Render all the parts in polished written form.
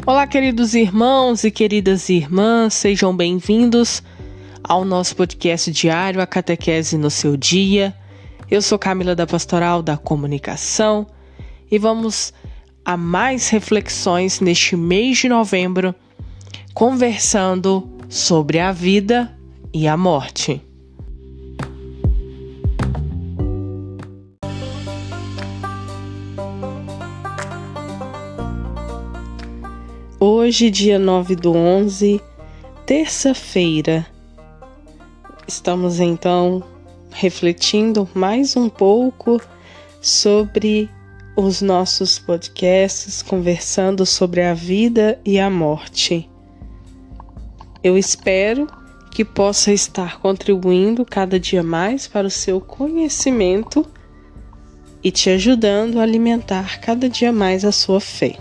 Olá, queridos irmãos e queridas irmãs, sejam bem-vindos ao nosso podcast diário, a Catequese no Seu Dia. Eu sou Camila da Pastoral da Comunicação e vamos a mais reflexões neste mês de novembro, conversando sobre a vida e a morte. Hoje, dia 9/11, terça-feira, estamos então refletindo mais um pouco sobre os nossos podcasts, conversando sobre a vida e a morte. Eu espero que possa estar contribuindo cada dia mais para o seu conhecimento e te ajudando a alimentar cada dia mais a sua fé.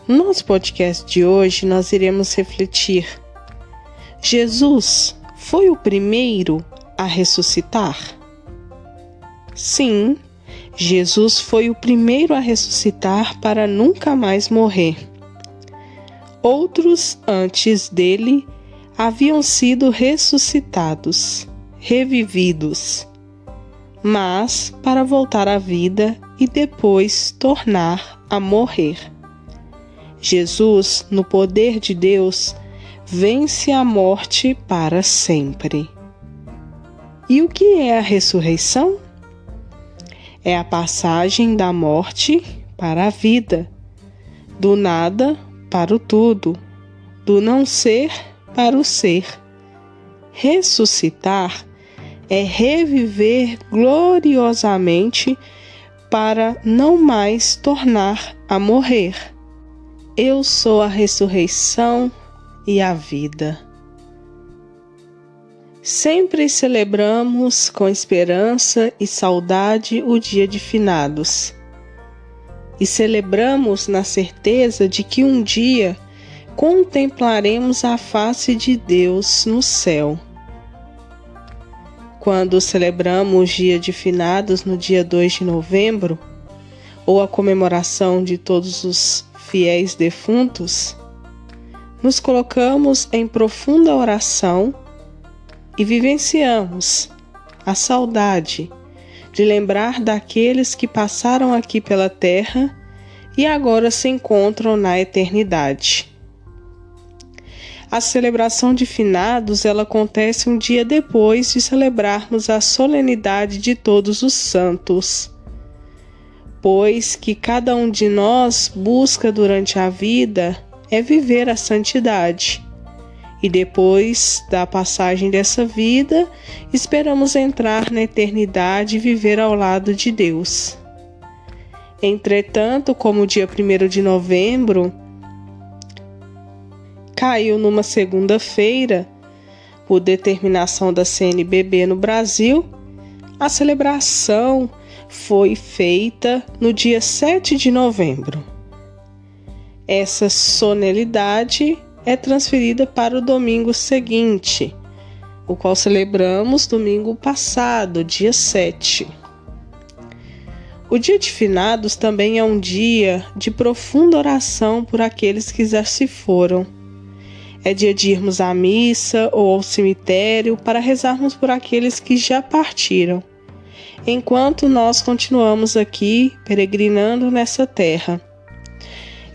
No nosso podcast de hoje, nós iremos refletir: Jesus foi o primeiro a ressuscitar? Sim, Jesus foi o primeiro a ressuscitar para nunca mais morrer. Outros antes dele haviam sido ressuscitados, revividos, mas para voltar à vida e depois tornar a morrer. Jesus, no poder de Deus, vence a morte para sempre. E o que é a ressurreição? É a passagem da morte para a vida, do nada para o tudo, do não ser para o ser. Ressuscitar é reviver gloriosamente para não mais tornar a morrer. Eu sou a ressurreição e a vida. Sempre celebramos com esperança e saudade o dia de finados. E celebramos na certeza de que um dia contemplaremos a face de Deus no céu. Quando celebramos o dia de finados no dia 2 de novembro, ou a comemoração de todos os fiéis defuntos, nos colocamos em profunda oração e vivenciamos a saudade de lembrar daqueles que passaram aqui pela terra e agora se encontram na eternidade. A celebração de finados, ela acontece um dia depois de celebrarmos a solenidade de todos os santos, pois que cada um de nós busca durante a vida é viver a santidade. E depois da passagem dessa vida, esperamos entrar na eternidade e viver ao lado de Deus. Entretanto, como o dia 1º de novembro caiu numa segunda-feira, por determinação da CNBB no Brasil, a celebração foi feita no dia 7 de novembro. Essa solenidade é transferida para o domingo seguinte, o qual celebramos domingo passado, dia 7. O dia de finados também é um dia de profunda oração por aqueles que já se foram. É dia de irmos à missa ou ao cemitério para rezarmos por aqueles que já partiram, enquanto nós continuamos aqui peregrinando nessa terra.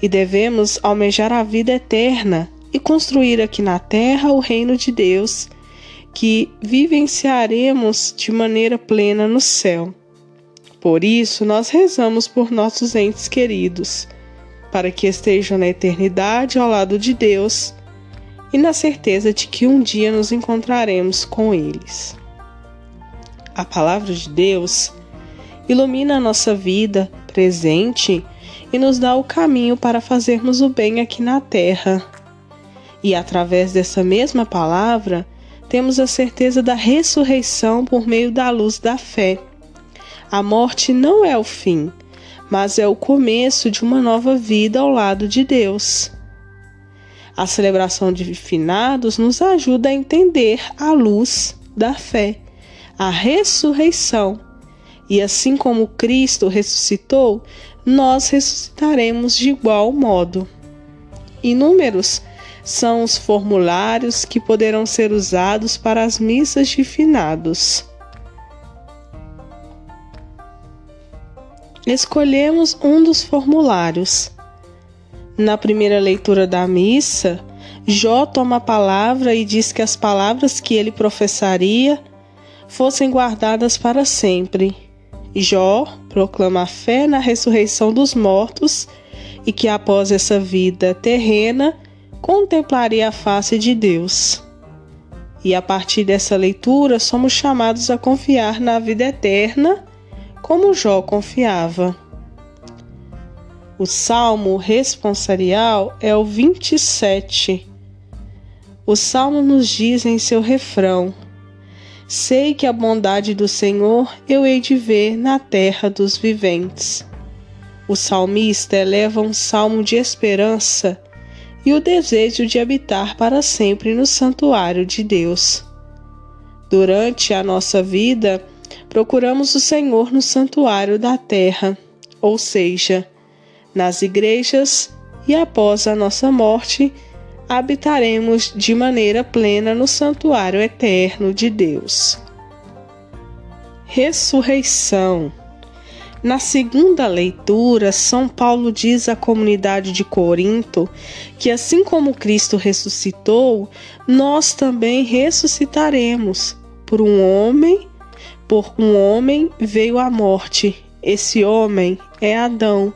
E devemos almejar a vida eterna e construir aqui na terra o reino de Deus, que vivenciaremos de maneira plena no céu. Por isso, nós rezamos por nossos entes queridos, para que estejam na eternidade ao lado de Deus e na certeza de que um dia nos encontraremos com eles. A palavra de Deus ilumina a nossa vida presente e nos dá o caminho para fazermos o bem aqui na terra. E através dessa mesma palavra, temos a certeza da ressurreição por meio da luz da fé. A morte não é o fim, mas é o começo de uma nova vida ao lado de Deus. A celebração de finados nos ajuda a entender a luz da fé, a ressurreição. E assim como Cristo ressuscitou, nós ressuscitaremos de igual modo. Inúmeros são os formulários que poderão ser usados para as missas de finados. Escolhemos um dos formulários. Na primeira leitura da missa, Jó toma a palavra e diz que as palavras que ele professaria fossem guardadas para sempre. Jó proclama a fé na ressurreição dos mortos e que após essa vida terrena contemplaria a face de Deus. E a partir dessa leitura somos chamados a confiar na vida eterna, como Jó confiava. O salmo responsorial é o 27. O salmo nos diz em seu refrão: sei que a bondade do Senhor eu hei de ver na terra dos viventes. O salmista eleva um salmo de esperança e o desejo de habitar para sempre no santuário de Deus. Durante a nossa vida, procuramos o Senhor no santuário da terra, ou seja, nas igrejas, e após a nossa morte, habitaremos de maneira plena no santuário eterno de Deus. Ressurreição. Na segunda leitura, São Paulo diz à comunidade de Corinto que assim como Cristo ressuscitou, nós também ressuscitaremos. Por um homem veio a morte, esse homem é Adão,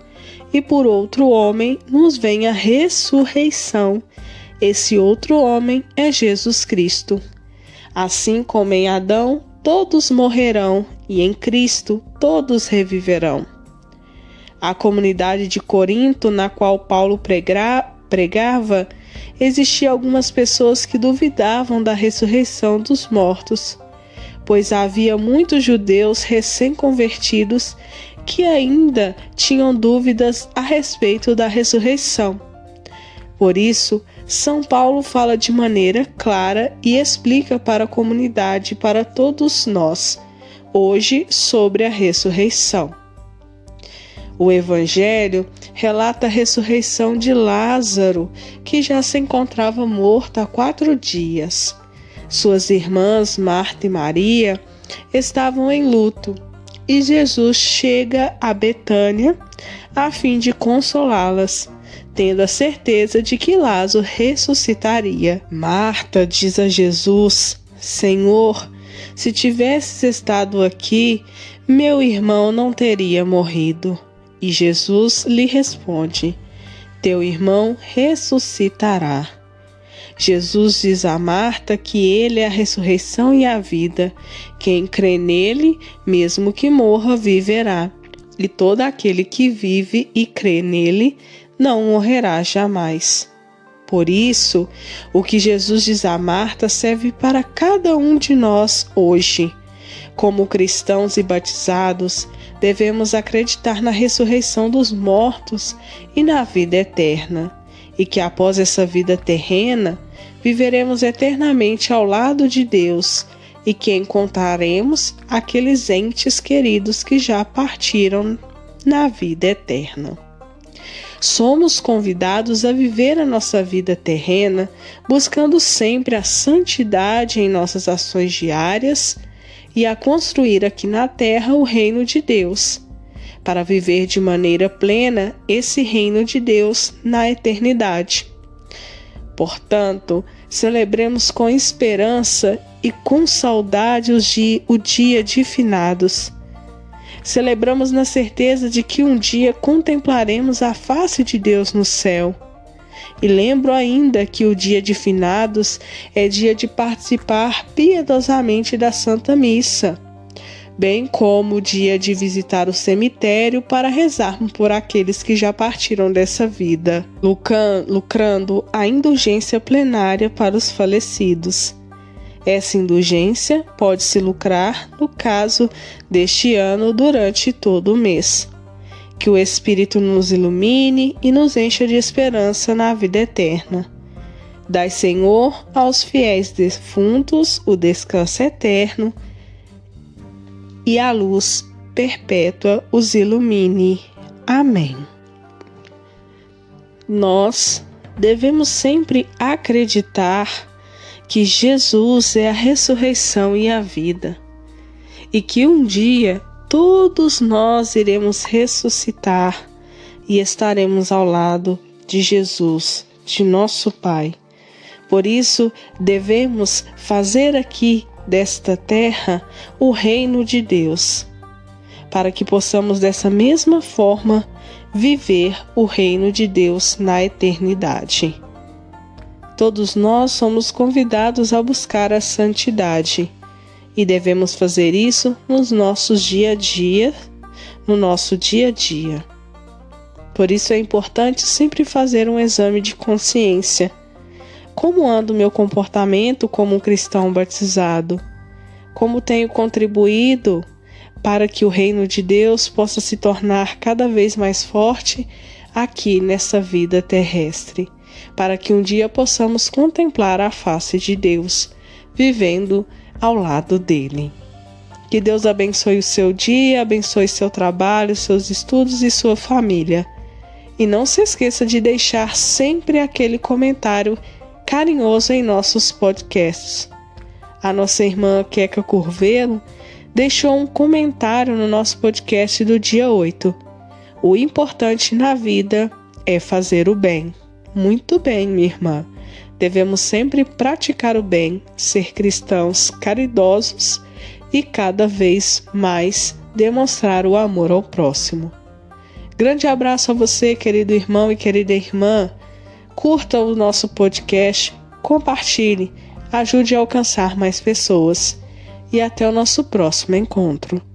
e por outro homem nos vem a ressurreição, esse outro homem é Jesus Cristo. Assim como em Adão todos morrerão, e em Cristo todos reviverão. A comunidade de Corinto, na qual Paulo pregava, existiam algumas pessoas que duvidavam da ressurreição dos mortos, pois havia muitos judeus recém-convertidos que ainda tinham dúvidas a respeito da ressurreição. Por isso, São Paulo fala de maneira clara e explica para a comunidade e para todos nós, hoje, sobre a ressurreição. O Evangelho relata a ressurreição de Lázaro, que já se encontrava morto há 4 dias. Suas irmãs, Marta e Maria, estavam em luto, e Jesus chega a Betânia a fim de consolá-las, tendo a certeza de que Lázaro ressuscitaria. Marta diz a Jesus: Senhor, se tivesses estado aqui, meu irmão não teria morrido. E Jesus lhe responde: teu irmão ressuscitará. Jesus diz a Marta que ele é a ressurreição e a vida. Quem crê nele, mesmo que morra, viverá. E todo aquele que vive e crê nele, não morrerá jamais. Por isso, o que Jesus diz a Marta serve para cada um de nós hoje. Como cristãos e batizados, devemos acreditar na ressurreição dos mortos e na vida eterna, e que após essa vida terrena, viveremos eternamente ao lado de Deus e que encontraremos aqueles entes queridos que já partiram na vida eterna. Somos convidados a viver a nossa vida terrena, buscando sempre a santidade em nossas ações diárias e a construir aqui na terra o reino de Deus, para viver de maneira plena esse reino de Deus na eternidade. Portanto, celebremos com esperança e com saudade o dia de finados. Celebramos na certeza de que um dia contemplaremos a face de Deus no céu. E lembro ainda que o dia de finados é dia de participar piedosamente da Santa Missa, bem como o dia de visitar o cemitério para rezarmos por aqueles que já partiram dessa vida, lucrando a indulgência plenária para os falecidos. Essa indulgência pode-se lucrar, no caso deste ano, durante todo o mês. Que o Espírito nos ilumine e nos encha de esperança na vida eterna. Dai, Senhor, aos fiéis defuntos o descanso eterno e a luz perpétua os ilumine. Amém. Nós devemos sempre acreditar que Jesus é a ressurreição e a vida, e que um dia todos nós iremos ressuscitar e estaremos ao lado de Jesus, de nosso Pai. Por isso, devemos fazer aqui desta terra o reino de Deus, para que possamos dessa mesma forma viver o reino de Deus na eternidade. Todos nós somos convidados a buscar a santidade e devemos fazer isso nos nossos dia a dia, no nosso dia a dia. Por isso é importante sempre fazer um exame de consciência. Como anda o meu comportamento como um cristão batizado? Como tenho contribuído para que o reino de Deus possa se tornar cada vez mais forte aqui nessa vida terrestre, para que um dia possamos contemplar a face de Deus, vivendo ao lado dele. Que Deus abençoe o seu dia, abençoe seu trabalho, seus estudos e sua família. E não se esqueça de deixar sempre aquele comentário carinhoso em nossos podcasts. A nossa irmã Queca Curvelo deixou um comentário no nosso podcast do dia 8. O importante na vida é fazer o bem. Muito bem, minha irmã. Devemos sempre praticar o bem, ser cristãos caridosos e cada vez mais demonstrar o amor ao próximo. Grande abraço a você, querido irmão e querida irmã. Curta o nosso podcast, compartilhe, ajude a alcançar mais pessoas. E até o nosso próximo encontro.